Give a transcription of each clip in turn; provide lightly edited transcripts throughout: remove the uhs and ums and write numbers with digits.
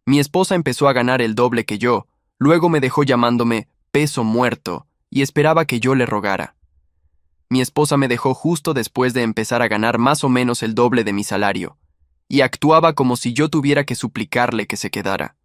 Mi esposa empezó a ganar el doble que yo, luego me dejó llamándome peso muerto y esperaba que yo le rogara. Mi esposa me dejó justo después de empezar a ganar más o menos el doble de mi salario, y actuaba como si yo tuviera que suplicarle que se quedara.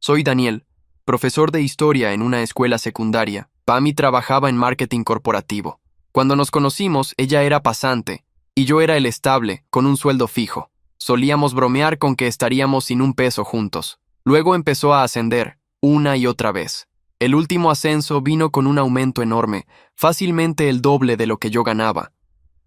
Soy Daniel, profesor de historia en una escuela secundaria. Pammy trabajaba en marketing corporativo. Cuando nos conocimos, ella era pasante, y yo era el estable, con un sueldo fijo. Solíamos bromear con que estaríamos sin un peso juntos. Luego empezó a ascender, una y otra vez. El último ascenso vino con un aumento enorme, fácilmente el doble de lo que yo ganaba.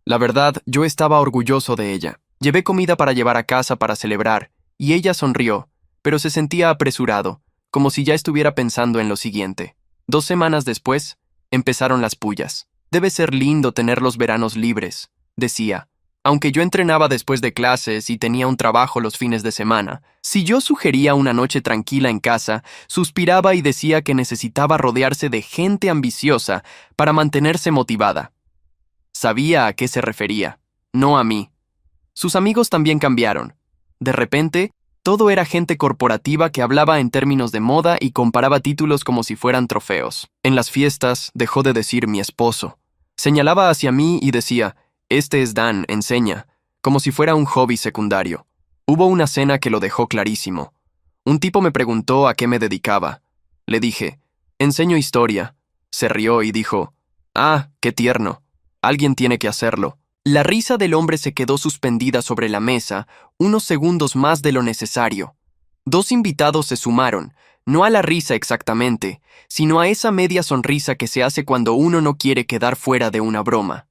La verdad, yo estaba orgulloso de ella. Llevé comida para llevar a casa para celebrar, y ella sonrió, pero se sentía apresurado, como si ya estuviera pensando en lo siguiente. 2 semanas después, empezaron las pullas. Debe ser lindo tener los veranos libres, decía. Aunque yo entrenaba después de clases y tenía un trabajo los fines de semana, si yo sugería una noche tranquila en casa, suspiraba y decía que necesitaba rodearse de gente ambiciosa para mantenerse motivada. Sabía a qué se refería, no a mí. Sus amigos también cambiaron. De repente, todo era gente corporativa que hablaba en términos de moda y comparaba títulos como si fueran trofeos. En las fiestas, dejó de decir mi esposo. Señalaba hacia mí y decía, este es Dan, enseña, como si fuera un hobby secundario. Hubo una cena que lo dejó clarísimo. Un tipo me preguntó a qué me dedicaba. Le dije, enseño historia. Se rió y dijo, ah, qué tierno. Alguien tiene que hacerlo. La risa del hombre se quedó suspendida sobre la mesa, unos segundos más de lo necesario. 2 invitados se sumaron, no a la risa exactamente, sino a esa media sonrisa que se hace cuando uno no quiere quedar fuera de una broma.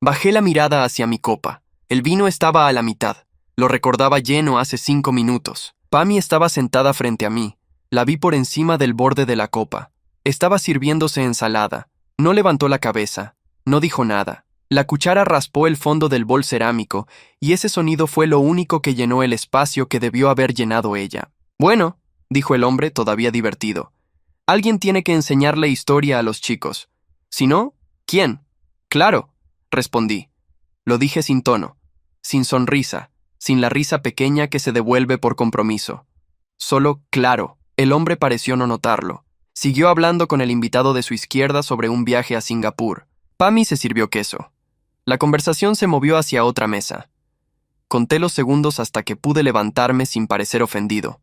Bajé la mirada hacia mi copa. El vino estaba a la mitad. Lo recordaba lleno hace 5 minutos. Pammy estaba sentada frente a mí. La vi por encima del borde de la copa. Estaba sirviéndose ensalada. No levantó la cabeza. No dijo nada. La cuchara raspó el fondo del bol cerámico, y ese sonido fue lo único que llenó el espacio que debió haber llenado ella. Bueno, dijo el hombre todavía divertido. Alguien tiene que enseñarle historia a los chicos. Si no, ¿quién? Claro, respondí. Lo dije sin tono, sin sonrisa, sin la risa pequeña que se devuelve por compromiso. Solo claro. El hombre pareció no notarlo. Siguió hablando con el invitado de su izquierda sobre un viaje a Singapur. Pammy se sirvió queso. La conversación se movió hacia otra mesa. Conté los segundos hasta que pude levantarme sin parecer ofendido.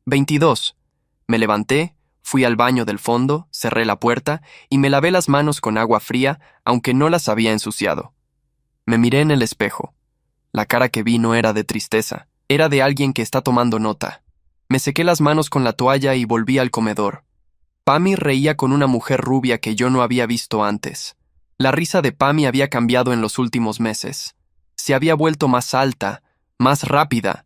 22. Me levanté, fui al baño del fondo, cerré la puerta y me lavé las manos con agua fría, aunque no las había ensuciado. Me miré en el espejo. La cara que vi no era de tristeza, era de alguien que está tomando nota. Me sequé las manos con la toalla y volví al comedor. Pammy reía con una mujer rubia que yo no había visto antes. La risa de Pammy había cambiado en los últimos meses. Se había vuelto más alta, más rápida.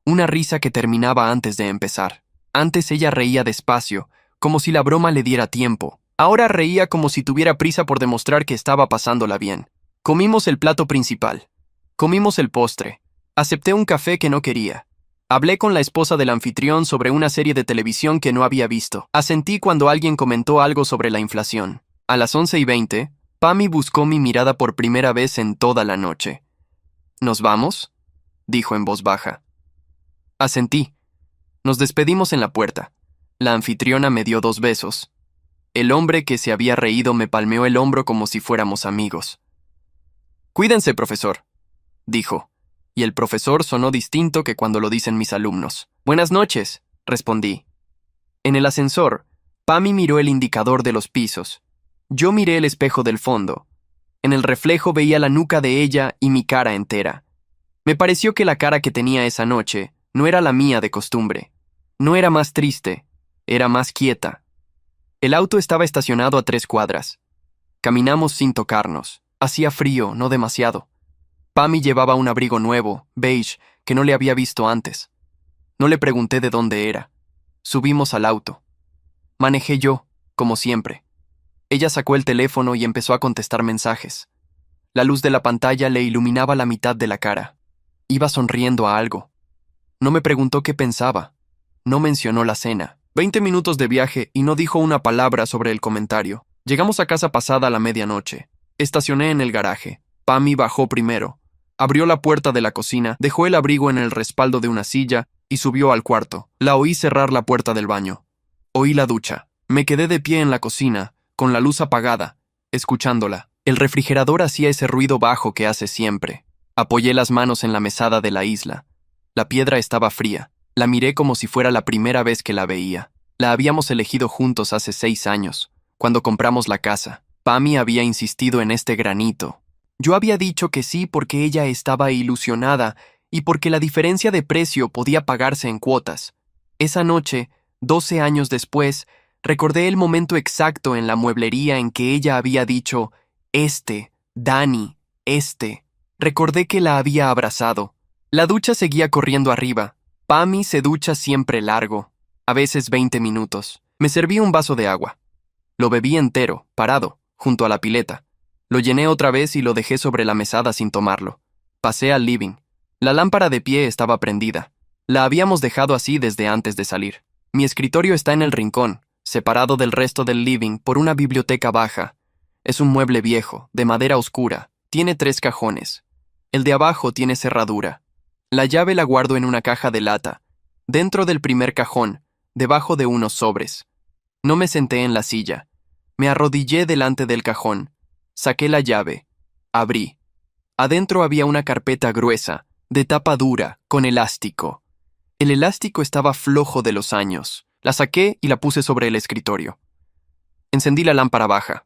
Una risa que terminaba antes de empezar. Antes ella reía despacio, como si la broma le diera tiempo. Ahora reía como si tuviera prisa por demostrar que estaba pasándola bien. Comimos el plato principal. Comimos el postre. Acepté un café que no quería. Hablé con la esposa del anfitrión sobre una serie de televisión que no había visto. Asentí cuando alguien comentó algo sobre la inflación. A las 11:20, Pammy buscó mi mirada por primera vez en toda la noche. ¿Nos vamos?, dijo en voz baja. Asentí. Nos despedimos en la puerta. La anfitriona me dio 2 besos. El hombre que se había reído me palmeó el hombro como si fuéramos amigos. Cuídense, profesor, dijo, y el profesor sonó distinto que cuando lo dicen mis alumnos. Buenas noches, respondí. En el ascensor, Pammy miró el indicador de los pisos. Yo miré el espejo del fondo. En el reflejo veía la nuca de ella y mi cara entera. Me pareció que la cara que tenía esa noche no era la mía de costumbre. No era más triste, era más quieta. El auto estaba estacionado a 3 cuadras. Caminamos sin tocarnos. Hacía frío, no demasiado. Pammy llevaba un abrigo nuevo, beige, que no le había visto antes. No le pregunté de dónde era. Subimos al auto. Manejé yo, como siempre. Ella sacó el teléfono y empezó a contestar mensajes. La luz de la pantalla le iluminaba la mitad de la cara. Iba sonriendo a algo. No me preguntó qué pensaba. No mencionó la cena. 20 minutos de viaje y no dijo una palabra sobre el comentario. Llegamos a casa pasada la medianoche. Estacioné en el garaje. Pammy bajó primero. Abrió la puerta de la cocina, dejó el abrigo en el respaldo de una silla y subió al cuarto. La oí cerrar la puerta del baño. Oí la ducha. Me quedé de pie en la cocina, con la luz apagada, escuchándola. El refrigerador hacía ese ruido bajo que hace siempre. Apoyé las manos en la mesada de la isla. La piedra estaba fría. La miré como si fuera la primera vez que la veía. La habíamos elegido juntos hace 6 años, cuando compramos la casa. Pammy había insistido en este granito. Yo había dicho que sí porque ella estaba ilusionada y porque la diferencia de precio podía pagarse en cuotas. Esa noche, 12 años después, recordé el momento exacto en la mueblería en que ella había dicho, Dani, Recordé que la había abrazado. La ducha seguía corriendo arriba. Pammy se ducha siempre largo, a veces 20 minutos. Me serví un vaso de agua. Lo bebí entero, parado, junto a la pileta. Lo llené otra vez y lo dejé sobre la mesada sin tomarlo. Pasé al living. La lámpara de pie estaba prendida. La habíamos dejado así desde antes de salir. Mi escritorio está en el rincón, separado del resto del living por una biblioteca baja. Es un mueble viejo, de madera oscura. Tiene 3 cajones. El de abajo tiene cerradura. La llave la guardo en una caja de lata, dentro del primer cajón, debajo de unos sobres. No me senté en la silla. Me arrodillé delante del cajón. Saqué la llave. Abrí. Adentro había una carpeta gruesa, de tapa dura, con elástico. El elástico estaba flojo de los años. La saqué y la puse sobre el escritorio. Encendí la lámpara baja.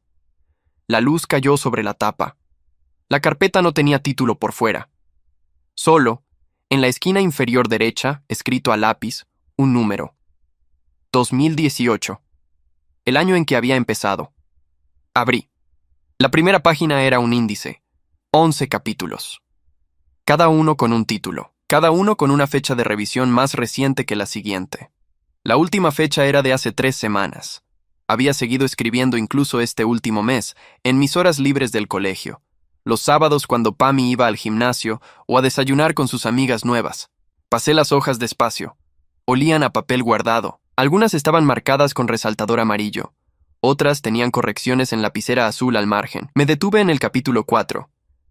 La luz cayó sobre la tapa. La carpeta no tenía título por fuera. Solo, en la esquina inferior derecha, escrito a lápiz, un número. 2018. El año en que había empezado. Abrí. La primera página era un índice. 11 capítulos. Cada uno con un título. Cada uno con una fecha de revisión más reciente que la siguiente. La última fecha era de hace 3 semanas. Había seguido escribiendo incluso este último mes, en mis horas libres del colegio. Los sábados cuando Pammy iba al gimnasio o a desayunar con sus amigas nuevas. Pasé las hojas despacio. Olían a papel guardado. Algunas estaban marcadas con resaltador amarillo. Otras tenían correcciones en lapicera azul al margen. Me detuve en el capítulo 4.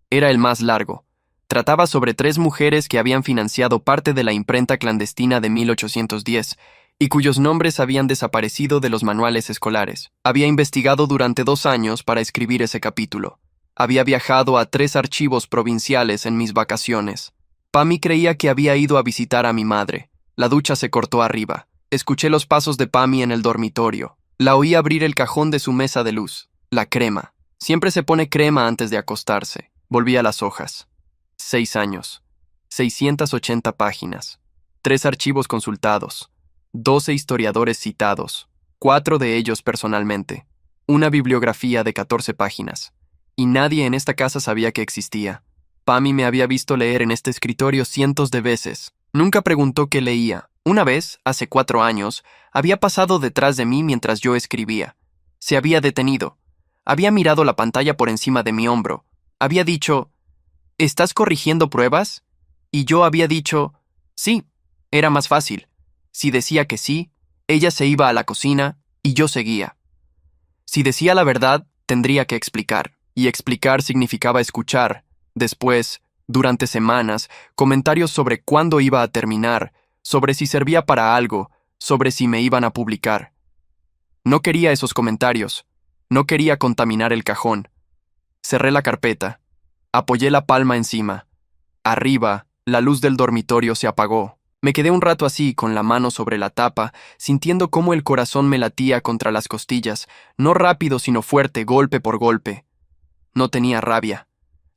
Era el más largo. Trataba sobre 3 mujeres que habían financiado parte de la imprenta clandestina de 1810 y cuyos nombres habían desaparecido de los manuales escolares. Había investigado durante 2 años para escribir ese capítulo. Había viajado a 3 archivos provinciales en mis vacaciones. Pammy creía que había ido a visitar a mi madre. La ducha se cortó arriba. Escuché los pasos de Pammy en el dormitorio. La oí abrir el cajón de su mesa de luz. La crema. Siempre se pone crema antes de acostarse. Volví a las hojas. 6 años. 680 páginas. 3 archivos consultados. 12 historiadores citados. 4 de ellos personalmente. Una bibliografía de 14 páginas. Y nadie en esta casa sabía que existía. Pammy me había visto leer en este escritorio cientos de veces. Nunca preguntó qué leía. Una vez, hace 4 años, había pasado detrás de mí mientras yo escribía. Se había detenido. Había mirado la pantalla por encima de mi hombro. Había dicho, ¿estás corrigiendo pruebas? Y yo había dicho, sí, era más fácil. Si decía que sí, ella se iba a la cocina y yo seguía. Si decía la verdad, tendría que explicar. Y explicar significaba escuchar. Después, durante semanas, comentarios sobre cuándo iba a terminar, sobre si servía para algo, sobre si me iban a publicar. No quería esos comentarios. No quería contaminar el cajón. Cerré la carpeta. Apoyé la palma encima. Arriba, la luz del dormitorio se apagó. Me quedé un rato así, con la mano sobre la tapa, sintiendo cómo el corazón me latía contra las costillas, no rápido sino fuerte, golpe por golpe. No tenía rabia.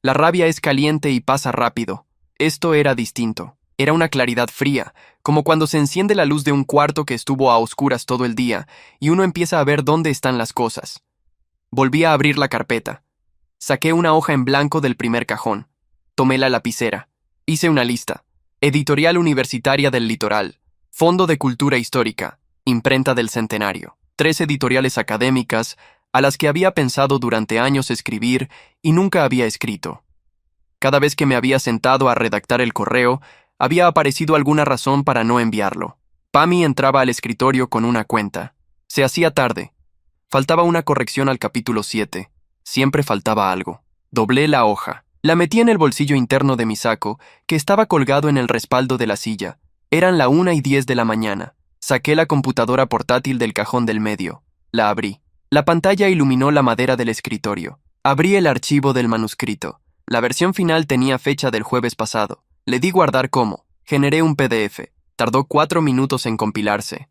La rabia es caliente y pasa rápido. Esto era distinto. Era una claridad fría, como cuando se enciende la luz de un cuarto que estuvo a oscuras todo el día, y uno empieza a ver dónde están las cosas. Volví a abrir la carpeta. Saqué una hoja en blanco del primer cajón. Tomé la lapicera. Hice una lista. Editorial Universitaria del Litoral. Fondo de Cultura Histórica. Imprenta del Centenario. 3 editoriales académicas a las que había pensado durante años escribir y nunca había escrito. Cada vez que me había sentado a redactar el correo, había aparecido alguna razón para no enviarlo. Pammy entraba al escritorio con una cuenta. Se hacía tarde. Faltaba una corrección al capítulo 7. Siempre faltaba algo. Doblé la hoja. La metí en el bolsillo interno de mi saco, que estaba colgado en el respaldo de la silla, Eran la 1:10 de la mañana. Saqué la computadora portátil del cajón del medio. La abrí. La pantalla iluminó la madera del escritorio. Abrí el archivo del manuscrito. La versión final tenía fecha del jueves pasado. Le di guardar como. Generé un PDF. Tardó 4 minutos en compilarse.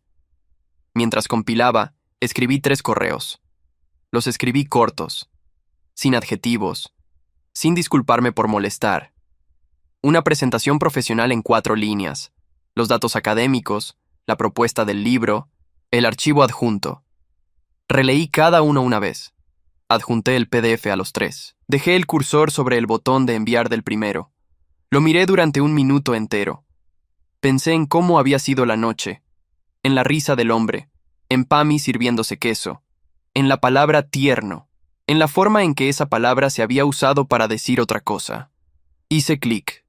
Mientras compilaba, escribí 3 correos. Los escribí cortos, sin adjetivos, sin disculparme por molestar. Una presentación profesional en 4 líneas, los datos académicos, la propuesta del libro, el archivo adjunto. Releí cada uno una vez. Adjunté el PDF a los 3. Dejé el cursor sobre el botón de enviar del primero. Lo miré durante 1 minuto entero. Pensé en cómo había sido la noche, en la risa del hombre, en Pammy sirviéndose queso, en la palabra tierno, en la forma en que esa palabra se había usado para decir otra cosa. Hice clic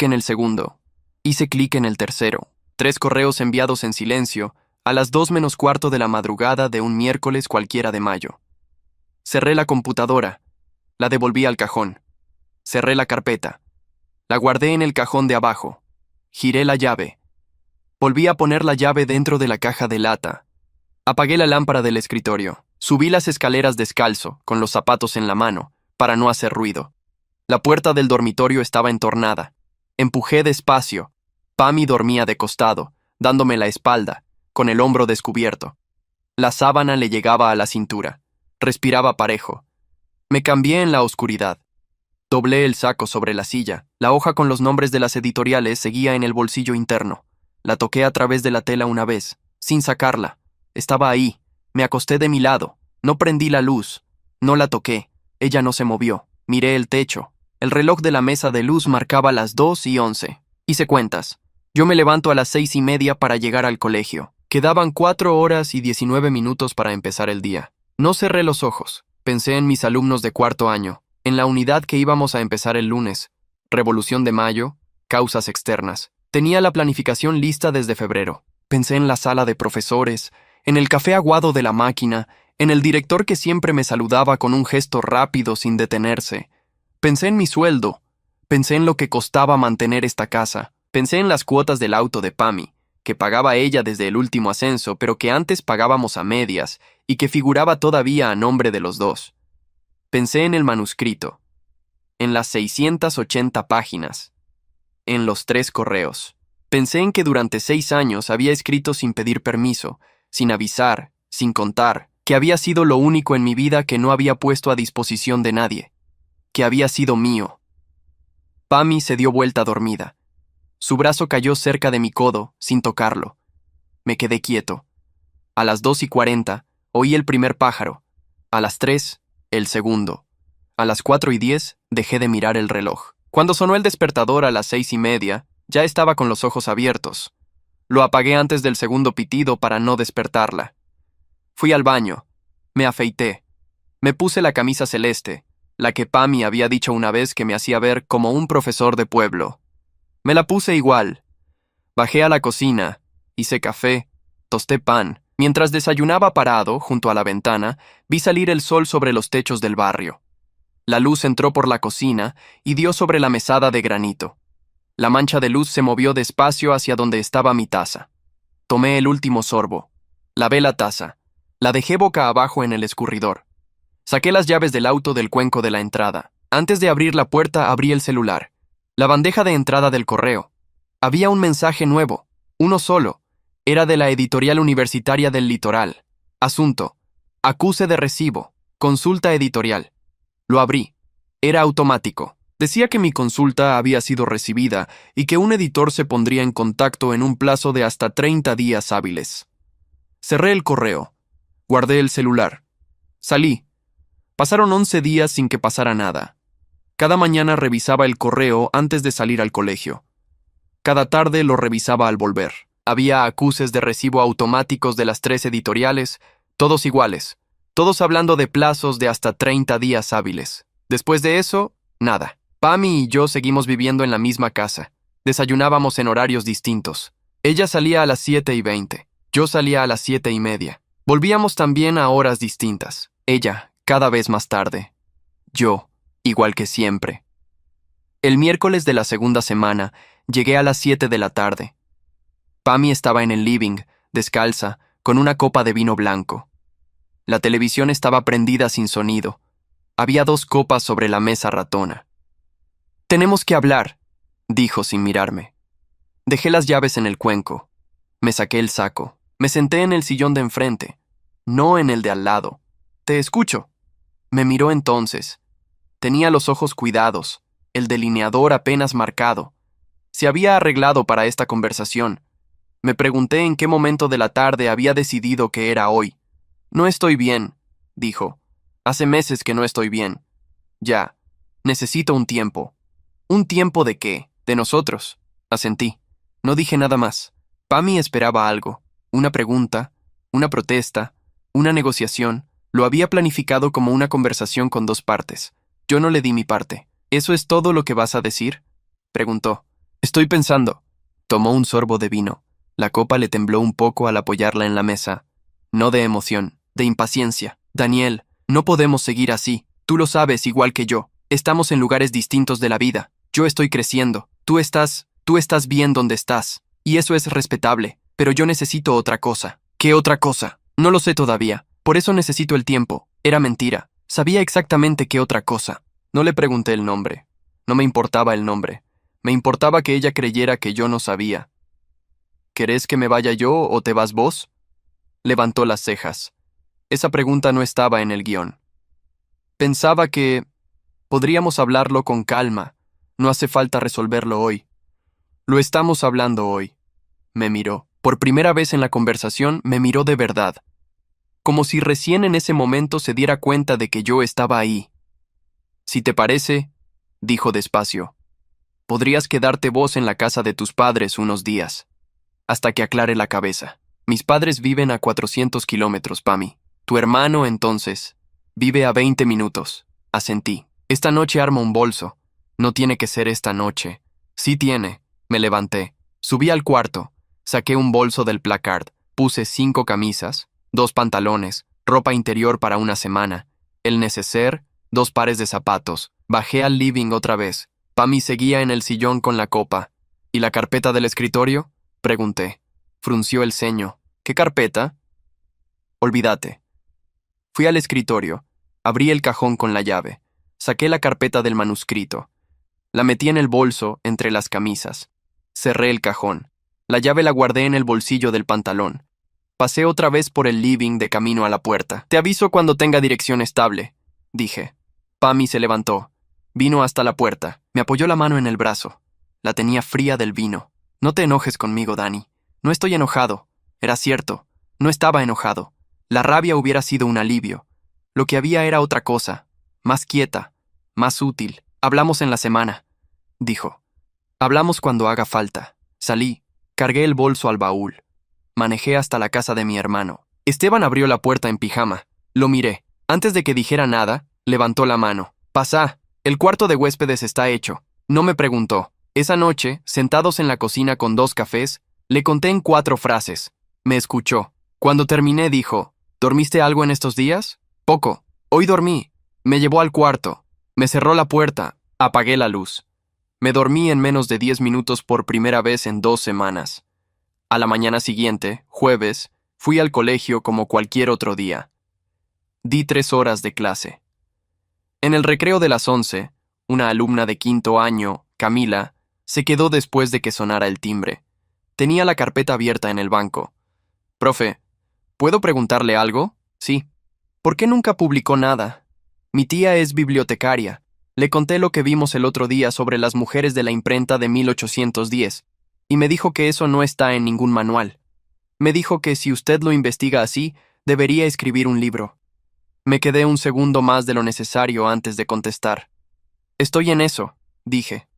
en el segundo, hice clic en el tercero. 3 correos enviados en silencio a las 2:15 de la madrugada de un miércoles cualquiera de mayo. Cerré la computadora, la devolví al cajón. Cerré la carpeta, la guardé en el cajón de abajo. Giré la llave. Volví a poner la llave dentro de la caja de lata. Apagué la lámpara del escritorio. Subí las escaleras descalzo, con los zapatos en la mano, para no hacer ruido. La puerta del dormitorio estaba entornada. Empujé despacio. Pammy dormía de costado, dándome la espalda, con el hombro descubierto. La sábana le llegaba a la cintura. Respiraba parejo. Me cambié en la oscuridad. Doblé el saco sobre la silla. La hoja con los nombres de las editoriales seguía en el bolsillo interno. La toqué a través de la tela una vez, sin sacarla. Estaba ahí. Me acosté de mi lado. No prendí la luz. No la toqué. Ella no se movió. Miré el techo. El reloj de la mesa de luz marcaba las 2:11. Hice cuentas. Yo me levanto a las 6:30 para llegar al colegio. Quedaban 4 horas y 19 minutos para empezar el día. No cerré los ojos. Pensé en mis alumnos de 4º año, en la unidad que íbamos a empezar el lunes. Revolución de Mayo, causas externas. Tenía la planificación lista desde febrero. Pensé en la sala de profesores, en el café aguado de la máquina, en el director que siempre me saludaba con un gesto rápido sin detenerse. Pensé en mi sueldo. Pensé en lo que costaba mantener esta casa. Pensé en las cuotas del auto de Pammy, que pagaba ella desde el último ascenso, pero que antes pagábamos a medias y que figuraba todavía a nombre de los dos. Pensé en el manuscrito, en las 680 páginas, en los 3 correos. Pensé en que durante 6 años había escrito sin pedir permiso, sin avisar, sin contar, que había sido lo único en mi vida que no había puesto a disposición de nadie, que había sido mío. Pammy se dio vuelta dormida. Su brazo cayó cerca de mi codo, sin tocarlo. Me quedé quieto. A las 2:40, oí el primer pájaro. A las 3, el segundo. A las 4:10, dejé de mirar el reloj. Cuando sonó el despertador a las 6:30, ya estaba con los ojos abiertos. Lo apagué antes del segundo pitido para no despertarla. Fui al baño. Me afeité. Me puse la camisa celeste, la que Pammy había dicho una vez que me hacía ver como un profesor de pueblo. Me la puse igual. Bajé a la cocina, hice café, tosté pan. Mientras desayunaba parado, junto a la ventana, vi salir el sol sobre los techos del barrio. La luz entró por la cocina y dio sobre la mesada de granito. La mancha de luz se movió despacio hacia donde estaba mi taza. Tomé el último sorbo. Lavé la taza. La dejé boca abajo en el escurridor. Saqué las llaves del auto del cuenco de la entrada. Antes de abrir la puerta, abrí el celular. La bandeja de entrada del correo. Había un mensaje nuevo, uno solo. Era de la editorial universitaria del Litoral. Asunto: acuse de recibo. Consulta editorial. Lo abrí. Era automático. Decía que mi consulta había sido recibida y que un editor se pondría en contacto en un plazo de hasta 30 días hábiles. Cerré el correo. Guardé el celular. Salí. Pasaron 11 días sin que pasara nada. Cada mañana revisaba el correo antes de salir al colegio. Cada tarde lo revisaba al volver. Había acuses de recibo automáticos de las 3 editoriales, todos iguales, todos hablando de plazos de hasta 30 días hábiles. Después de eso, nada. Pammy y yo seguimos viviendo en la misma casa. Desayunábamos en horarios distintos. Ella salía a las 7:20. Yo salía a las 7:30. Volvíamos también a horas distintas. Ella, cada vez más tarde. Yo, igual que siempre. El miércoles de la segunda semana, llegué a las 7 de la tarde. Pammy estaba en el living, descalza, con una copa de vino blanco. La televisión estaba prendida sin sonido. Había 2 copas sobre la mesa ratona. «Tenemos que hablar», dijo sin mirarme. Dejé las llaves en el cuenco. Me saqué el saco. Me senté en el sillón de enfrente, no en el de al lado. «Te escucho». Me miró entonces. Tenía los ojos cuidados, el delineador apenas marcado. Se había arreglado para esta conversación. Me pregunté en qué momento de la tarde había decidido que era hoy. «No estoy bien», dijo. «Hace meses que no estoy bien. Ya. Necesito un tiempo». «¿Un tiempo de qué? De nosotros». Asentí. No dije nada más. Pammy esperaba algo. Una pregunta, una protesta, una negociación. Lo había planificado como una conversación con 2 partes. Yo no le di mi parte. «¿Eso es todo lo que vas a decir?», preguntó. «Estoy pensando». Tomó un sorbo de vino. La copa le tembló un poco al apoyarla en la mesa. No de emoción, de impaciencia. «Daniel, no podemos seguir así. Tú lo sabes igual que yo. Estamos en lugares distintos de la vida. Yo estoy creciendo. Tú estás bien donde estás. Y eso es respetable. Pero yo necesito otra cosa». «¿Qué otra cosa?». «No lo sé todavía. Por eso necesito el tiempo». Era mentira. Sabía exactamente qué otra cosa. No le pregunté el nombre. No me importaba el nombre. Me importaba que ella creyera que yo no sabía. «¿Querés que me vaya yo o te vas vos?». Levantó las cejas. Esa pregunta no estaba en el guión. Pensaba que podríamos hablarlo con calma. No hace falta resolverlo hoy. «Lo estamos hablando hoy». Me miró. Por primera vez en la conversación me miró de verdad. Como si recién en ese momento se diera cuenta de que yo estaba ahí. «Si te parece», dijo despacio, «podrías quedarte vos en la casa de tus padres unos días, hasta que aclare la cabeza. Mis padres viven a 400 kilómetros, Pammy. Tu hermano, entonces, vive a 20 minutos. Asentí. «Esta noche armo un bolso». «No tiene que ser esta noche». «Sí tiene». Me levanté. Subí al cuarto. Saqué un bolso del placard. Puse 5 camisas, 2 pantalones, ropa interior para una semana, el neceser, 2 pares de zapatos. Bajé al living otra vez. Pammy seguía en el sillón con la copa. «¿Y la carpeta del escritorio?», pregunté. Frunció el ceño. «¿Qué carpeta?». «Olvídate». Fui al escritorio. Abrí el cajón con la llave. Saqué la carpeta del manuscrito. La metí en el bolso entre las camisas. Cerré el cajón. La llave la guardé en el bolsillo del pantalón. Pasé otra vez por el living de camino a la puerta. «Te aviso cuando tenga dirección estable», dije. Pammy se levantó. Vino hasta la puerta. Me apoyó la mano en el brazo. La tenía fría del vino. «No te enojes conmigo, Dani. No estoy enojado». Era cierto. No estaba enojado. La rabia hubiera sido un alivio. Lo que había era otra cosa. Más quieta. Más útil. «Hablamos en la semana», dijo. «Hablamos cuando haga falta». Salí. Cargué el bolso al baúl. Manejé hasta la casa de mi hermano. Esteban abrió la puerta en pijama. Lo miré. Antes de que dijera nada, levantó la mano. «Pasá, el cuarto de huéspedes está hecho». No me preguntó. Esa noche, sentados en la cocina con 2 cafés, le conté en 4 frases. Me escuchó. Cuando terminé dijo: «¿Dormiste algo en estos días?». «Poco. Hoy dormí». Me llevó al cuarto. Me cerró la puerta. Apagué la luz. Me dormí en menos de 10 minutos por primera vez en 2 semanas. A la mañana siguiente, jueves, fui al colegio como cualquier otro día. Di 3 horas de clase. En el recreo de las 11, una alumna de 5º año, Camila, se quedó después de que sonara el timbre. Tenía la carpeta abierta en el banco. «Profe, ¿puedo preguntarle algo?». «Sí». «¿Por qué nunca publicó nada?». «Mi tía es bibliotecaria. Le conté lo que vimos el otro día sobre las mujeres de la imprenta de 1810, y me dijo que eso no está en ningún manual. Me dijo que si usted lo investiga así, debería escribir un libro». Me quedé un segundo más de lo necesario antes de contestar. «Estoy en eso», dije.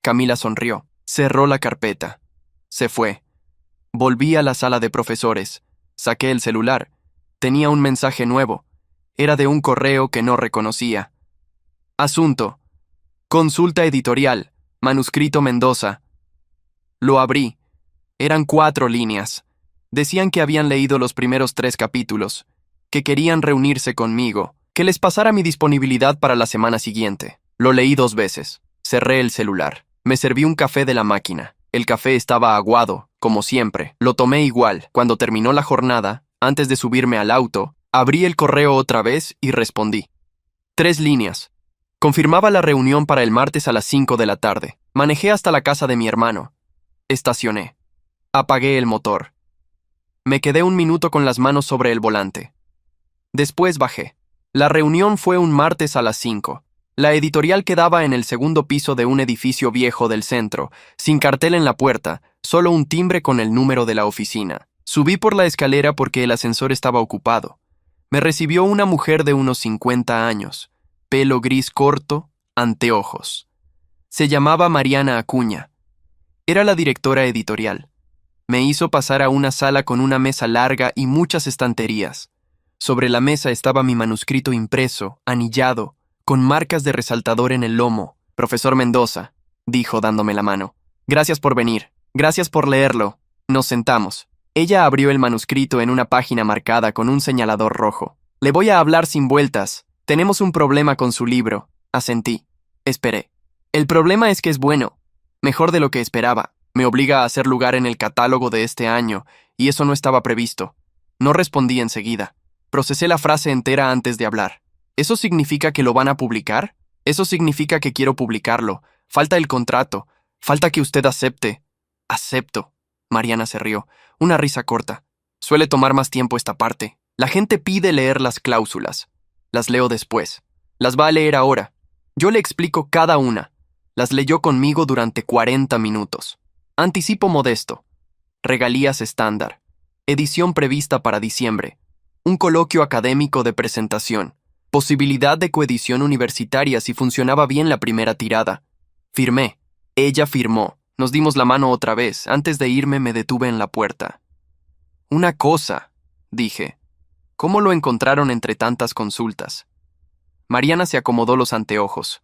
Camila sonrió. Cerró la carpeta. Se fue. Volví a la sala de profesores. Saqué el celular. Tenía un mensaje nuevo. Era de un correo que no reconocía. «Asunto. Consulta editorial. Manuscrito Mendoza». Lo abrí. Eran 4 líneas. Decían que habían leído los primeros 3 capítulos, que querían reunirse conmigo, que les pasara mi disponibilidad para la semana siguiente. Lo leí 2 veces. Cerré el celular. Me serví un café de la máquina. El café estaba aguado, como siempre. Lo tomé igual. Cuando terminó la jornada, antes de subirme al auto, abrí el correo otra vez y respondí. 3 líneas. Confirmaba la reunión para el martes a las 5 de la tarde. Manejé hasta la casa de mi hermano. Estacioné. Apagué el motor. Me quedé un minuto con las manos sobre el volante. Después bajé. La reunión fue un martes a las 5. La editorial quedaba en el segundo piso de un edificio viejo del centro, sin cartel en la puerta, solo un timbre con el número de la oficina. Subí por la escalera porque el ascensor estaba ocupado. Me recibió una mujer de unos 50 años, pelo gris corto, anteojos. Se llamaba Mariana Acuña. Era la directora editorial. Me hizo pasar a una sala con una mesa larga y muchas estanterías. Sobre la mesa estaba mi manuscrito impreso, anillado, con marcas de resaltador en el lomo. Profesor Mendoza, dijo dándome la mano. Gracias por venir. Gracias por leerlo. Nos sentamos. Ella abrió el manuscrito en una página marcada con un señalador rojo. Le voy a hablar sin vueltas. Tenemos un problema con su libro. Asentí. Esperé. El problema es que es bueno. Mejor de lo que esperaba. Me obliga a hacer lugar en el catálogo de este año, y eso no estaba previsto. No respondí enseguida. Procesé la frase entera antes de hablar. ¿Eso significa que lo van a publicar? Eso significa que quiero publicarlo. Falta el contrato. Falta que usted acepte. Acepto. Mariana se rió. Una risa corta. Suele tomar más tiempo esta parte. La gente pide leer las cláusulas. Las leo después. Las va a leer ahora. Yo le explico cada una. Las leyó conmigo durante 40 minutos. Anticipo modesto. Regalías estándar. Edición prevista para diciembre. Un coloquio académico de presentación. Posibilidad de coedición universitaria si funcionaba bien la primera tirada. Firmé. Ella firmó. Nos dimos la mano otra vez. Antes de irme me detuve en la puerta. Una cosa, dije. ¿Cómo lo encontraron entre tantas consultas? Mariana se acomodó los anteojos.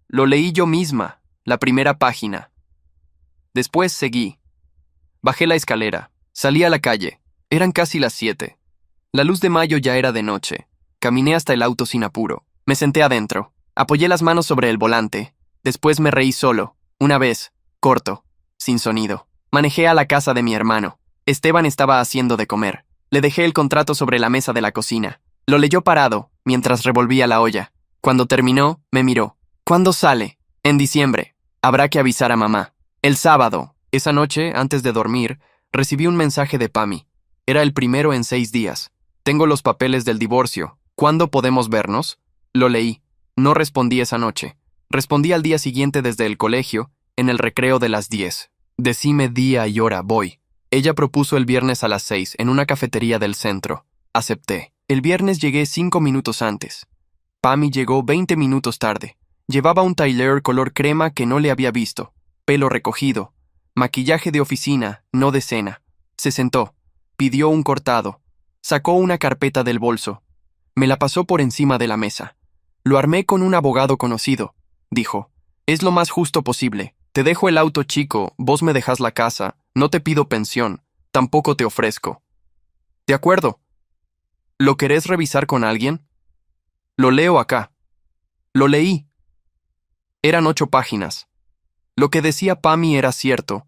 Lo leí yo misma, la primera página. Después seguí. Bajé la escalera. Salí a la calle. Eran casi las 7. La luz de mayo ya era de noche. Caminé hasta el auto sin apuro. Me senté adentro. Apoyé las manos sobre el volante. Después me reí solo. Una vez. Corto. Sin sonido. Manejé a la casa de mi hermano. Esteban estaba haciendo de comer. Le dejé el contrato sobre la mesa de la cocina. Lo leyó parado, mientras revolvía la olla. Cuando terminó, me miró. ¿Cuándo sale? En diciembre. Habrá que avisar a mamá. El sábado. Esa noche, antes de dormir, recibí un mensaje de Pami. Era el primero en 6 días. Tengo los papeles del divorcio. ¿Cuándo podemos vernos? Lo leí. No respondí esa noche. Respondí al día siguiente desde el colegio, en el recreo de las 10. Decime día y hora, voy. Ella propuso el viernes a las 6 en una cafetería del centro. Acepté. El viernes llegué 5 minutos antes. Pami llegó 20 minutos tarde. Llevaba un tailleur color crema que no le había visto. Pelo recogido. Maquillaje de oficina, no de cena. Se sentó. Pidió un cortado. Sacó una carpeta del bolso. Me la pasó por encima de la mesa. Lo armé con un abogado conocido. Dijo, es lo más justo posible. Te dejo el auto chico, vos me dejas la casa. No te pido pensión. Tampoco te ofrezco. De acuerdo. ¿Lo querés revisar con alguien? Lo leo acá. Lo leí. Eran 8 páginas. Lo que decía Pami era cierto.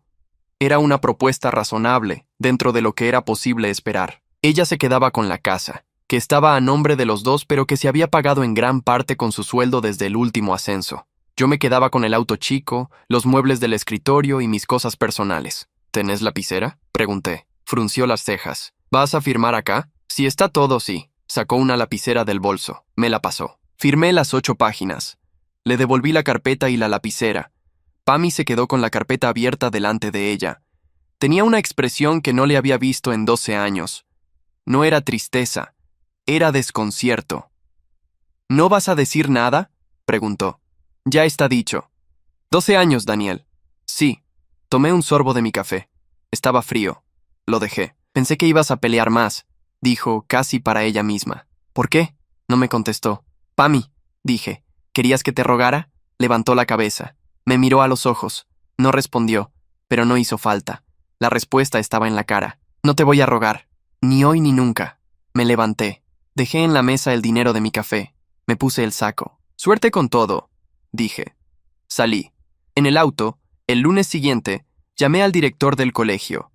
Era una propuesta razonable, dentro de lo que era posible esperar. Ella se quedaba con la casa, que estaba a nombre de los dos pero que se había pagado en gran parte con su sueldo desde el último ascenso. Yo me quedaba con el auto chico, los muebles del escritorio y mis cosas personales. ¿Tenés lapicera? Pregunté. Frunció las cejas. ¿Vas a firmar acá? Si está todo, sí. Sacó una lapicera del bolso. Me la pasó. Firmé las 8 páginas. Le devolví la carpeta y la lapicera. Pami se quedó con la carpeta abierta delante de ella. Tenía una expresión que no le había visto en 12 años. No era tristeza, era desconcierto. ¿No vas a decir nada? Preguntó. Ya está dicho. 12 años, Daniel. Sí. Tomé un sorbo de mi café. Estaba frío. Lo dejé. Pensé que ibas a pelear más, dijo casi para ella misma. ¿Por qué? No me contestó. Pami, dije. ¿Querías que te rogara? Levantó la cabeza. Me miró a los ojos. No respondió, pero no hizo falta. La respuesta estaba en la cara. No te voy a rogar. Ni hoy ni nunca. Me levanté. Dejé en la mesa el dinero de mi café. Me puse el saco. Suerte con todo, dije. Salí. En el auto, el lunes siguiente, Llamé al director del colegio.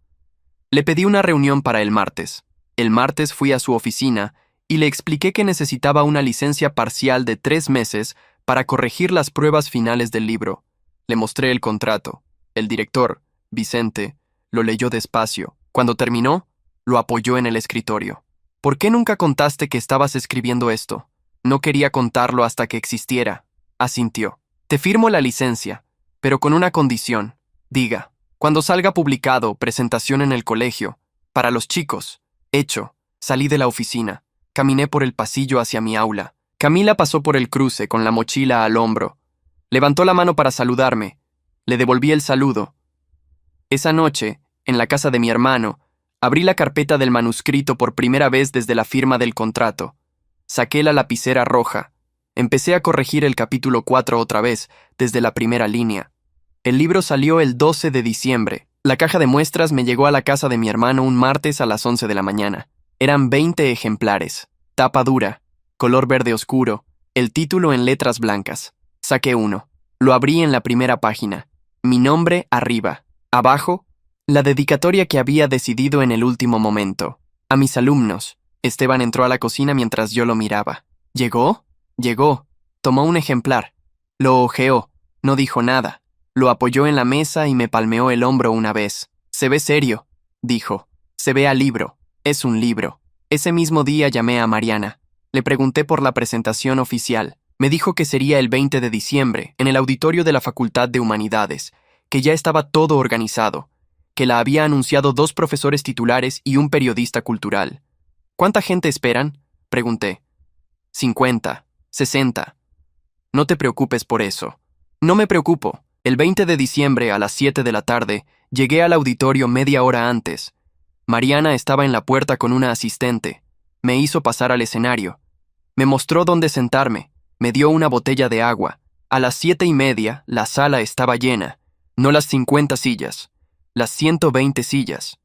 Le pedí una reunión para el martes. El martes fui a su oficina y le expliqué que necesitaba una licencia parcial de 3 meses para corregir las pruebas finales del libro. Le mostré el contrato. El director, Vicente, lo leyó despacio. Cuando terminó, lo apoyó en el escritorio. ¿Por qué nunca contaste que estabas escribiendo esto? No quería contarlo hasta que existiera. Asintió. Te firmo la licencia, pero con una condición. Diga, cuando salga publicado, presentación en el colegio, para los chicos. Hecho. Salí de la oficina. Caminé por el pasillo hacia mi aula. Camila pasó por el cruce con la mochila al hombro. Levantó la mano para saludarme. Le devolví el saludo. Esa noche, en la casa de mi hermano, abrí la carpeta del manuscrito por primera vez desde la firma del contrato. Saqué la lapicera roja. Empecé a corregir el capítulo 4 otra vez, desde la primera línea. El libro salió el 12 de diciembre. La caja de muestras me llegó a la casa de mi hermano un martes a las 11 de la mañana. Eran 20 ejemplares. Tapa dura, color verde oscuro, el título en letras blancas. Saqué uno. Lo abrí en la primera página. Mi nombre arriba. Abajo, la dedicatoria que había decidido en el último momento. A mis alumnos. Esteban entró a la cocina mientras yo lo miraba. ¿Llegó? Llegó. Tomó un ejemplar. Lo hojeó. No dijo nada. Lo apoyó en la mesa y me palmeó el hombro una vez. Se ve serio, dijo. Se ve al libro. Es un libro. Ese mismo día llamé a Mariana. Le pregunté por la presentación oficial. Me dijo que sería el 20 de diciembre, en el auditorio de la Facultad de Humanidades, que ya estaba todo organizado, que la había anunciado 2 profesores titulares y un periodista cultural. ¿Cuánta gente esperan?, pregunté. 50, 60. No te preocupes por eso. No me preocupo. El 20 de diciembre a las 7 de la tarde llegué al auditorio media hora antes. Mariana estaba en la puerta con una asistente. Me hizo pasar al escenario. Me mostró dónde sentarme. Me dio una botella de agua. A las 7:30 la sala estaba llena. No las 50 sillas, las 120 sillas.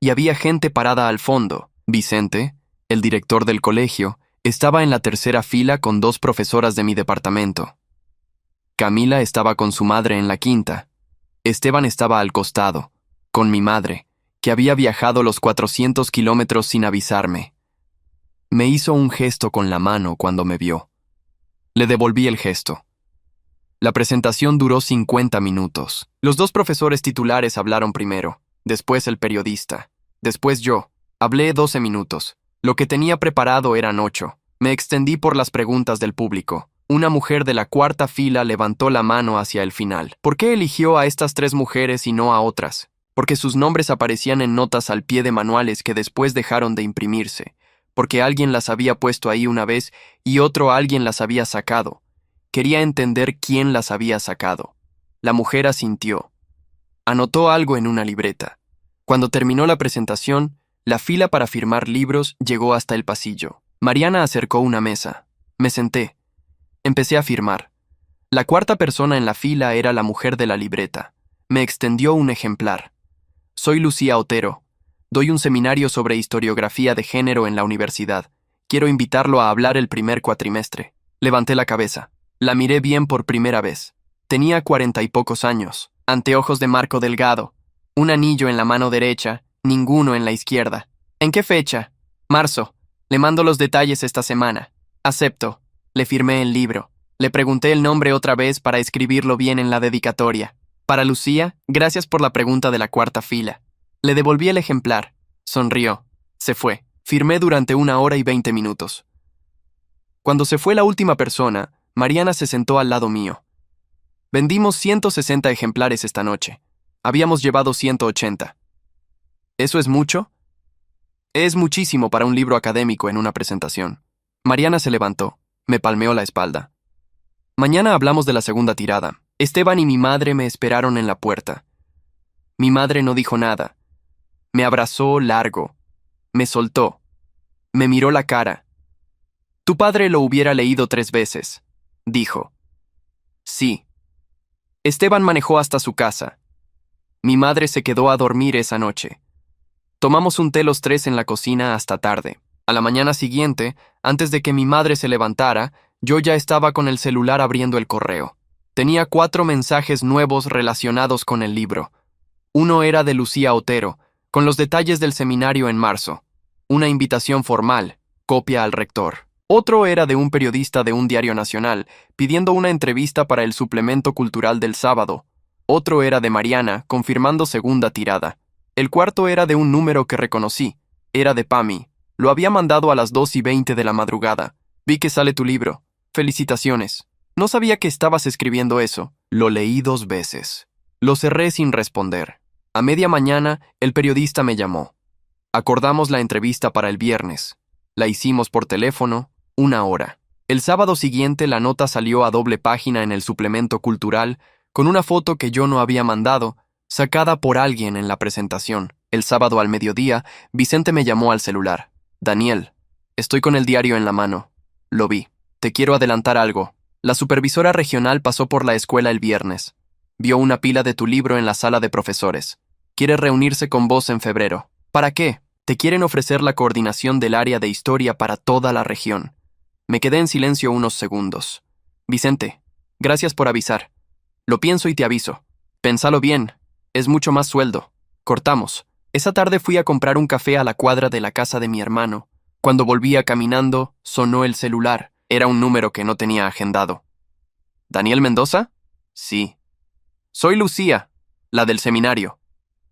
Y había gente parada al fondo. Vicente, el director del colegio, estaba en la tercera fila con 2 profesoras de mi departamento. Camila estaba con su madre en la quinta. Esteban estaba al costado, con mi madre, que había viajado los 400 kilómetros sin avisarme. Me hizo un gesto con la mano cuando me vio. Le devolví el gesto. La presentación duró 50 minutos. Los 2 profesores titulares hablaron primero, después el periodista, después yo. Hablé 12 minutos. Lo que tenía preparado eran 8. Me extendí por las preguntas del público. Una mujer de la cuarta fila levantó la mano hacia el final. ¿Por qué eligió a estas 3 mujeres y no a otras? Porque sus nombres aparecían en notas al pie de manuales que después dejaron de imprimirse. Porque alguien las había puesto ahí una vez y otro alguien las había sacado. Quería entender quién las había sacado. La mujer asintió. Anotó algo en una libreta. Cuando terminó la presentación, la fila para firmar libros llegó hasta el pasillo. Mariana acercó una mesa. Me senté. Empecé a firmar. La cuarta persona en la fila era la mujer de la libreta. Me extendió un ejemplar. Soy Lucía Otero. Doy un seminario sobre historiografía de género en la universidad. Quiero invitarlo a hablar el primer cuatrimestre. Levanté la cabeza. La miré bien por primera vez. Tenía 40 y pocos años. Anteojos de marco delgado. Un anillo en la mano derecha, ninguno en la izquierda. ¿En qué fecha? Marzo. Le mando los detalles esta semana. Acepto. Le firmé el libro. Le pregunté el nombre otra vez para escribirlo bien en la dedicatoria. Para Lucía, gracias por la pregunta de la cuarta fila. Le devolví el ejemplar. Sonrió. Se fue. Firmé durante 1 hora y 20 minutos. Cuando se fue la última persona, Mariana se sentó al lado mío. Vendimos 160 ejemplares esta noche. Habíamos llevado 180. ¿Eso es mucho? Es muchísimo para un libro académico en una presentación. Mariana se levantó. Me palmeó la espalda. Mañana hablamos de la segunda tirada. Esteban y mi madre me esperaron en la puerta. Mi madre no dijo nada. Me abrazó largo. Me soltó. Me miró la cara. Tu padre lo hubiera leído 3 veces, dijo. Sí. Esteban manejó hasta su casa. Mi madre se quedó a dormir esa noche. Tomamos un té los 3 en la cocina hasta tarde. A la mañana siguiente, antes de que mi madre se levantara, yo ya estaba con el celular abriendo el correo. Tenía 4 mensajes nuevos relacionados con el libro. Uno era de Lucía Otero, con los detalles del seminario en marzo. Una invitación formal, copia al rector. Otro era de un periodista de un diario nacional, pidiendo una entrevista para el suplemento cultural del sábado. Otro era de Mariana, confirmando segunda tirada. El cuarto era de un número que reconocí. Era de Pami. Lo había mandado a las 2:20 de la madrugada. Vi que sale tu libro. Felicitaciones. No sabía que estabas escribiendo eso. Lo leí 2 veces. Lo cerré sin responder. A media mañana, el periodista me llamó. Acordamos la entrevista para el viernes. La hicimos por teléfono, 1 hora. El sábado siguiente la nota salió a doble página en el suplemento cultural, con una foto que yo no había mandado, sacada por alguien en la presentación. El sábado al mediodía, Vicente me llamó al celular. Daniel, estoy con el diario en la mano. Lo vi. Te quiero adelantar algo. La supervisora regional pasó por la escuela el viernes. Vio una pila de tu libro en la sala de profesores. Quiere reunirse con vos en febrero. ¿Para qué? Te quieren ofrecer la coordinación del área de historia para toda la región. Me quedé en silencio unos segundos. Vicente, gracias por avisar. Lo pienso y te aviso. Pénsalo bien. Es mucho más sueldo. Cortamos. Esa tarde fui a comprar un café a la cuadra de la casa de mi hermano. Cuando volvía caminando, sonó el celular. Era un número que no tenía agendado. ¿Daniel Mendoza? Sí. Soy Lucía, la del seminario.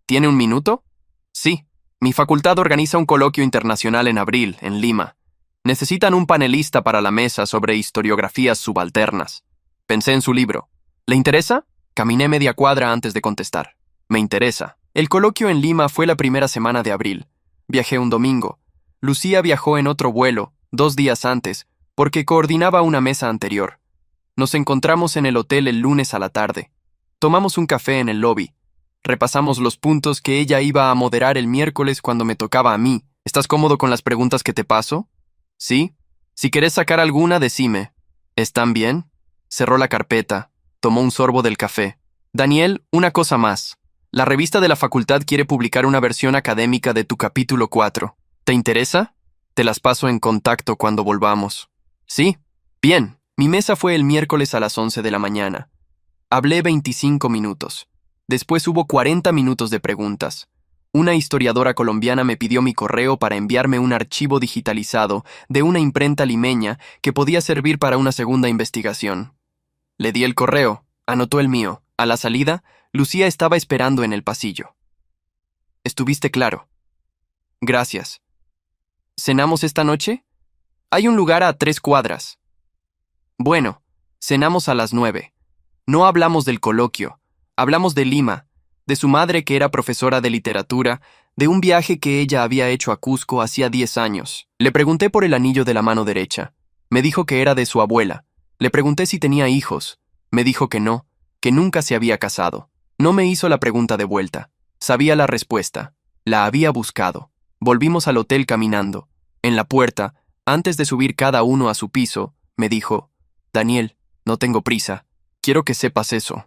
¿Tiene un minuto? Sí. Mi facultad organiza un coloquio internacional en abril, en Lima. Necesitan un panelista para la mesa sobre historiografías subalternas. Pensé en su libro. ¿Le interesa? Caminé media cuadra antes de contestar. Me interesa. El coloquio en Lima fue la primera semana de abril. Viajé un domingo. Lucía viajó en otro vuelo, 2 días antes, porque coordinaba una mesa anterior. Nos encontramos en el hotel el lunes a la tarde. Tomamos un café en el lobby. Repasamos los puntos que ella iba a moderar el miércoles cuando me tocaba a mí. ¿Estás cómodo con las preguntas que te paso? ¿Sí? Si querés sacar alguna, decime. ¿Están bien? Cerró la carpeta. Tomó un sorbo del café. Daniel, una cosa más. La revista de la facultad quiere publicar una versión académica de tu capítulo 4. ¿Te interesa? Te las paso en contacto cuando volvamos. ¿Sí? Bien. Mi mesa fue el miércoles a las 11 de la mañana. Hablé 25 minutos. Después hubo 40 minutos de preguntas. Una historiadora colombiana me pidió mi correo para enviarme un archivo digitalizado de una imprenta limeña que podía servir para una segunda investigación. Le di el correo, anotó el mío. A la salida, Lucía estaba esperando en el pasillo. Estuviste claro. Gracias. ¿Cenamos esta noche? Hay un lugar a 3 cuadras. Bueno, cenamos a las 9. No hablamos del coloquio. Hablamos de Lima, de su madre que era profesora de literatura, de un viaje que ella había hecho a Cusco hacía 10 años. Le pregunté por el anillo de la mano derecha. Me dijo que era de su abuela. Le pregunté si tenía hijos. Me dijo que no, que nunca se había casado. No me hizo la pregunta de vuelta. Sabía la respuesta. La había buscado. Volvimos al hotel caminando. En la puerta, antes de subir cada uno a su piso, me dijo, Daniel, no tengo prisa. Quiero que sepas eso.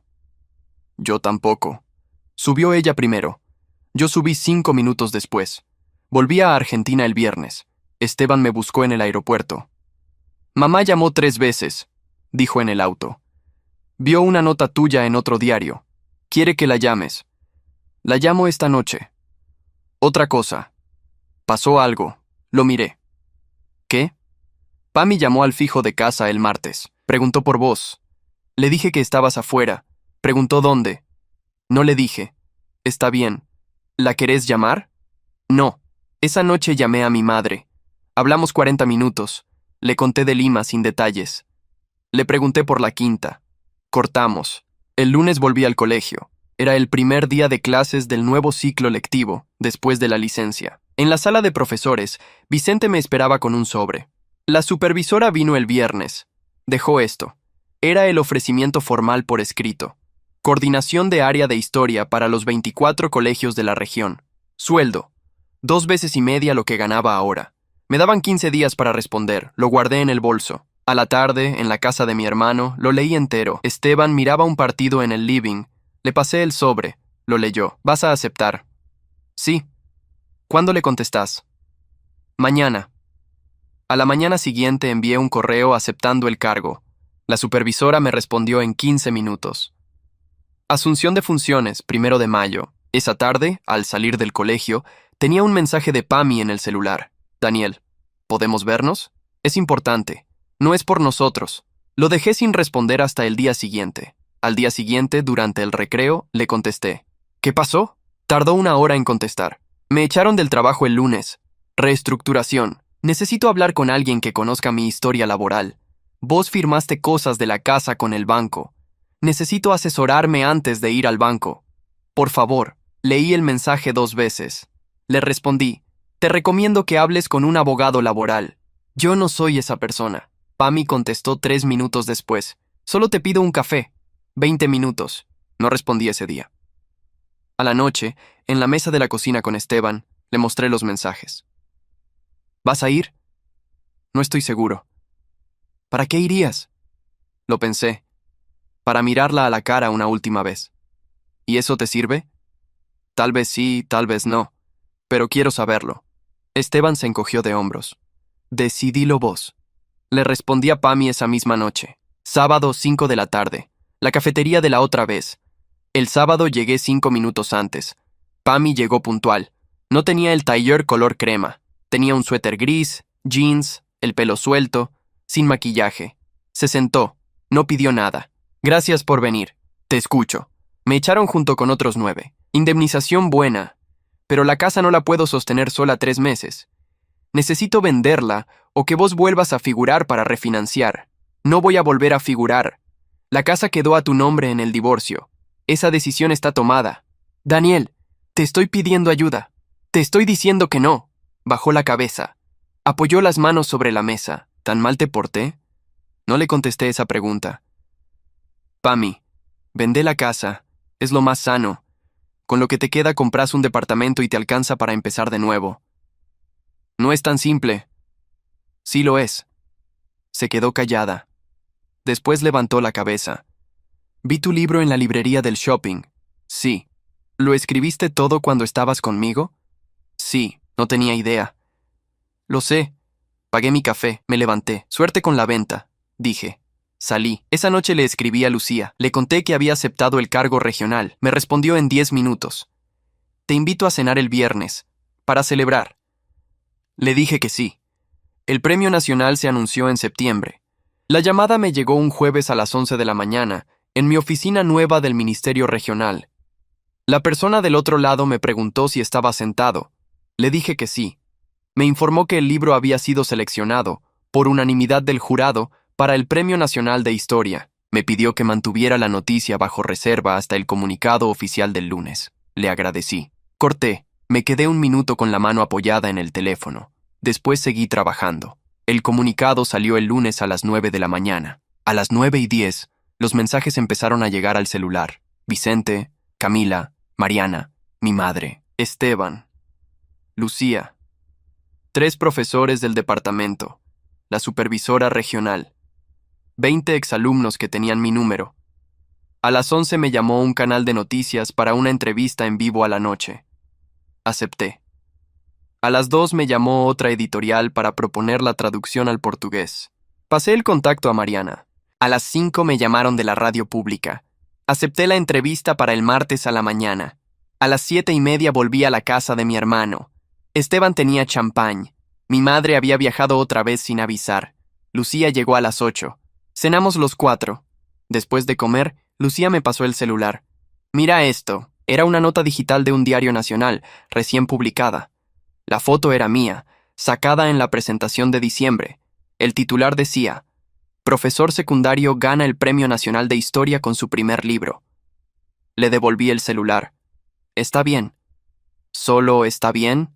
Yo tampoco. Subió ella primero. Yo subí 5 minutos después. Volví a Argentina el viernes. Esteban me buscó en el aeropuerto. Mamá llamó 3 veces, dijo en el auto. Vio una nota tuya en otro diario. Quiere que la llames. La llamo esta noche. Otra cosa. Pasó algo. Lo miré. ¿Qué? Pami llamó al fijo de casa el martes. Preguntó por vos. Le dije que estabas afuera. Preguntó dónde. No le dije. Está bien. ¿La querés llamar? No. Esa noche llamé a mi madre. Hablamos 40 minutos. Le conté de Lima sin detalles. Le pregunté por la quinta. Cortamos. El lunes volví al colegio. Era el primer día de clases del nuevo ciclo lectivo, después de la licencia. En la sala de profesores, Vicente me esperaba con un sobre. La supervisora vino el viernes. Dejó esto. Era el ofrecimiento formal por escrito. Coordinación de área de historia para los 24 colegios de la región. Sueldo. 2 veces y media lo que ganaba ahora. Me daban 15 días para responder. Lo guardé en el bolso. A la tarde, en la casa de mi hermano, lo leí entero. Esteban miraba un partido en el living. Le pasé el sobre. Lo leyó. ¿Vas a aceptar? Sí. ¿Cuándo le contestás? Mañana. A la mañana siguiente envié un correo aceptando el cargo. La supervisora me respondió en 15 minutos. Asunción de funciones, 1 de mayo. Esa tarde, al salir del colegio, tenía un mensaje de Pami en el celular. Daniel, ¿podemos vernos? Es importante. No es por nosotros. Lo dejé sin responder hasta el día siguiente. Al día siguiente, durante el recreo, le contesté. ¿Qué pasó? Tardó 1 hora en contestar. Me echaron del trabajo el lunes. Reestructuración. Necesito hablar con alguien que conozca mi historia laboral. Vos firmaste cosas de la casa con el banco. Necesito asesorarme antes de ir al banco. Por favor. Leí el mensaje 2 veces. Le respondí, te recomiendo que hables con un abogado laboral. Yo no soy esa persona. Pami contestó 3 minutos después. Solo te pido un café. 20 minutos. No respondí ese día. A la noche, en la mesa de la cocina con Esteban, le mostré los mensajes. ¿Vas a ir? No estoy seguro. ¿Para qué irías? Lo pensé. Para mirarla a la cara una última vez. ¿Y eso te sirve? Tal vez sí, tal vez no. Pero quiero saberlo. Esteban se encogió de hombros. Decidílo vos. Le respondí a Pami esa misma noche. Sábado, 5 de la tarde. La cafetería de la otra vez. El sábado llegué 5 minutos antes. Pami llegó puntual. No tenía el tailleur color crema. Tenía un suéter gris, jeans, el pelo suelto, sin maquillaje. Se sentó. No pidió nada. Gracias por venir. Te escucho. Me echaron junto con otros 9. Indemnización buena. Pero la casa no la puedo sostener sola 3 meses. Necesito venderla o que vos vuelvas a figurar para refinanciar. No voy a volver a figurar. La casa quedó a tu nombre en el divorcio. Esa decisión está tomada. Daniel, te estoy pidiendo ayuda. Te estoy diciendo que no. Bajó la cabeza. Apoyó las manos sobre la mesa. ¿Tan mal te porté? No le contesté esa pregunta. Pami, vendé la casa. Es lo más sano. Con lo que te queda compras un departamento y te alcanza para empezar de nuevo. No es tan simple. Sí lo es. Se quedó callada. Después levantó la cabeza. Vi tu libro en la librería del shopping. Sí. ¿Lo escribiste todo cuando estabas conmigo? Sí, no tenía idea. Lo sé. Pagué mi café, me levanté. Suerte con la venta, dije. Salí. Esa noche le escribí a Lucía. Le conté que había aceptado el cargo regional. Me respondió en 10 minutos. Te invito a cenar el viernes, para celebrar. Le dije que sí. El premio nacional se anunció en septiembre. La llamada me llegó un jueves a las 11 de la mañana, en mi oficina nueva del Ministerio Regional. La persona del otro lado me preguntó si estaba sentado. Le dije que sí. Me informó que el libro había sido seleccionado, por unanimidad del jurado, para el Premio Nacional de Historia. Me pidió que mantuviera la noticia bajo reserva hasta el comunicado oficial del lunes. Le agradecí. Corté. Me quedé 1 minuto con la mano apoyada en el teléfono. Después seguí trabajando. El comunicado salió el lunes a las 9 de la mañana. A las 9:10, los mensajes empezaron a llegar al celular. Vicente, Camila, Mariana, mi madre, Esteban, Lucía. 3 profesores del departamento, la supervisora regional, 20 exalumnos que tenían mi número. A las 11 me llamó un canal de noticias para una entrevista en vivo a la noche. Acepté. A las 2 me llamó otra editorial para proponer la traducción al portugués. Pasé el contacto a Mariana. A las 5 me llamaron de la radio pública. Acepté la entrevista para el martes a la mañana. A las 7:30 volví a la casa de mi hermano. Esteban tenía champán. Mi madre había viajado otra vez sin avisar. Lucía llegó a las 8. Cenamos los 4. Después de comer, Lucía me pasó el celular. Mira esto. Era una nota digital de un diario nacional, recién publicada. La foto era mía, sacada en la presentación de diciembre. El titular decía: Profesor secundario gana el Premio Nacional de Historia con su primer libro. Le devolví el celular. ¿Está bien? ¿Solo está bien?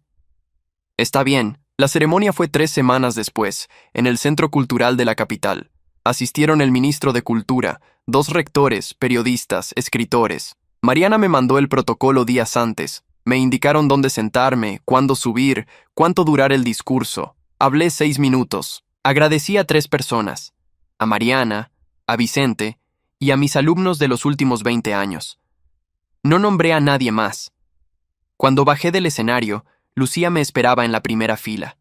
Está bien. La ceremonia fue 3 semanas después, en el Centro Cultural de la capital. Asistieron el ministro de Cultura, 2 rectores, periodistas, escritores. Mariana me mandó el protocolo días antes. Me indicaron dónde sentarme, cuándo subir, cuánto durar el discurso. Hablé 6 minutos. Agradecí a 3 personas. A Mariana, a Vicente y a mis alumnos de los últimos 20 años. No nombré a nadie más. Cuando bajé del escenario, Lucía me esperaba en la primera fila.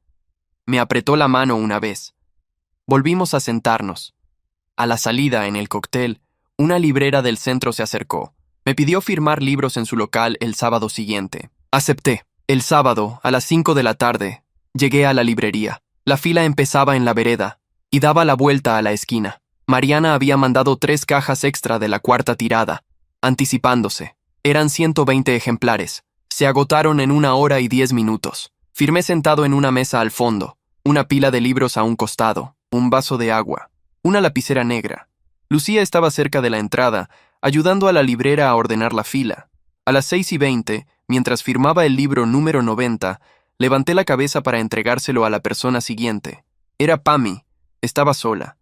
Me apretó la mano una vez. Volvimos a sentarnos. A la salida, en el cóctel, una librera del centro se acercó. Me pidió firmar libros en su local el sábado siguiente. Acepté. El sábado, a las 5 de la tarde, llegué a la librería. La fila empezaba en la vereda y daba la vuelta a la esquina. Mariana había mandado 3 cajas extra de la cuarta tirada, anticipándose. Eran 120 ejemplares. Se agotaron en 1 hora y 10 minutos. Firmé sentado en una mesa al fondo, una pila de libros a un costado, un vaso de agua, una lapicera negra. Lucía estaba cerca de la entrada, ayudando a la librera a ordenar la fila. A las 6:20, mientras firmaba el libro número 90, levanté la cabeza para entregárselo a la persona siguiente. Era Pami. Estaba sola.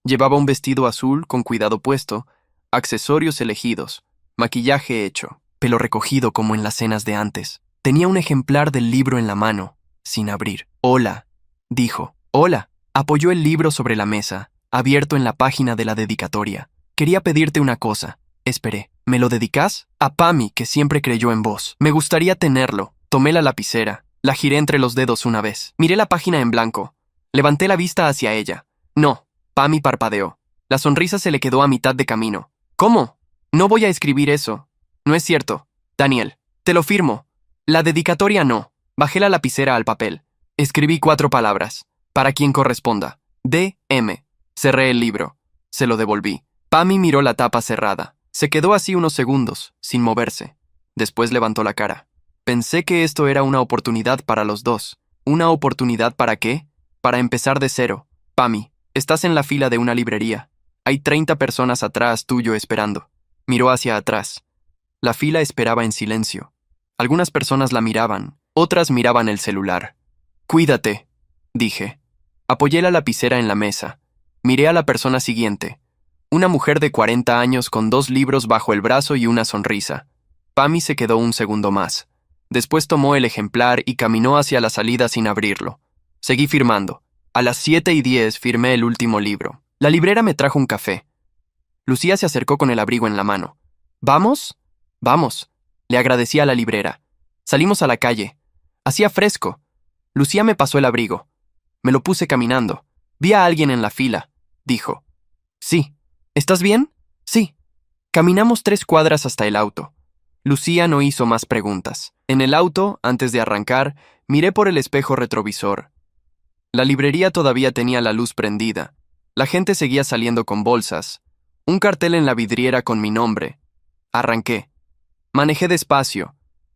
Llevaba un vestido azul con cuidado puesto, accesorios elegidos, maquillaje hecho, pelo recogido como en las cenas de antes. Tenía un ejemplar del libro en la mano, sin abrir. «Hola», dijo. «Hola». Apoyó el libro sobre la mesa, abierto en la página de la dedicatoria. «Quería pedirte una cosa». Esperé. «¿Me lo dedicas?» A Pami, que siempre creyó en vos. «Me gustaría tenerlo». Tomé la lapicera. La giré entre los dedos una vez. Miré la página en blanco. Levanté la vista hacia ella. «No». Pami parpadeó. La sonrisa se le quedó a mitad de camino. «¿Cómo? No voy a escribir eso». «No es cierto. Daniel, te lo firmo». «La dedicatoria no». Bajé la lapicera al papel. Escribí 4 palabras. «Para quien corresponda». D.M. Cerré el libro. Se lo devolví. Pami miró la tapa cerrada. Se quedó así unos segundos, sin moverse. Después levantó la cara. Pensé que esto era una oportunidad para los dos. ¿Una oportunidad para qué? Para empezar de cero. «Pami, estás en la fila de una librería. Hay 30 personas atrás tuyo esperando». Miró hacia atrás. La fila esperaba en silencio. Algunas personas la miraban, otras miraban el celular. «Cuídate», dije. Apoyé la lapicera en la mesa. Miré a la persona siguiente. Una mujer de 40 años con 2 libros bajo el brazo y una sonrisa. Pami se quedó un segundo más. Después tomó el ejemplar y caminó hacia la salida sin abrirlo. Seguí firmando. A las 7:10 firmé el último libro. La librera me trajo un café. Lucía se acercó con el abrigo en la mano. «¿Vamos?» «Vamos», le agradecí a la librera. Salimos a la calle. Hacía fresco. Lucía me pasó el abrigo. Me lo puse caminando. «Vi a alguien en la fila», dijo. «Sí». «¿Estás bien?» «Sí». Caminamos 3 cuadras hasta el auto. Lucía no hizo más preguntas. En el auto, antes de arrancar, miré por el espejo retrovisor. La librería todavía tenía la luz prendida. La gente seguía saliendo con bolsas. Un cartel en la vidriera con mi nombre. Arranqué. Manejé despacio.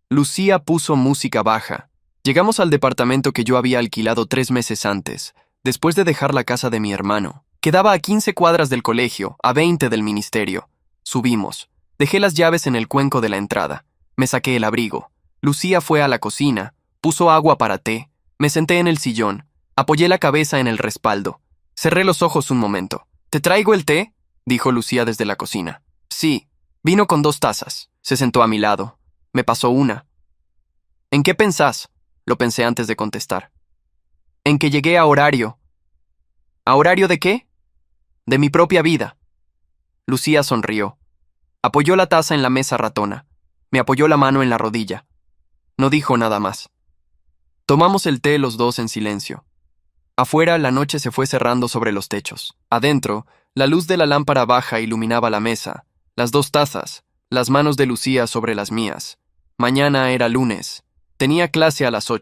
Lucía puso música baja. Llegamos al departamento que yo había alquilado 3 meses antes, después de dejar la casa de mi hermano. Quedaba a 15 cuadras del colegio, a 20 del ministerio. Subimos. Dejé las llaves en el cuenco de la entrada. Me saqué el abrigo. Lucía fue a la cocina, puso agua para té. Me senté en el sillón. Apoyé la cabeza en el respaldo. Cerré los ojos un momento. «¿Te traigo el té?», dijo Lucía desde la cocina. «Sí». Vino con 2 tazas. Se sentó a mi lado. Me pasó una. «¿En qué pensás?», lo pensé antes de contestar. «En que llegué a horario». «¿A horario de qué?». «De mi propia vida». Lucía sonrió. Apoyó la taza en la mesa ratona. Me apoyó la mano en la rodilla. No dijo nada más. Tomamos el té los dos en silencio. Afuera, la noche se fue cerrando sobre los techos. Adentro, la luz de la lámpara baja iluminaba la mesa, las 2 tazas, las manos de Lucía sobre las mías. Mañana era lunes. Tenía clase a las 8.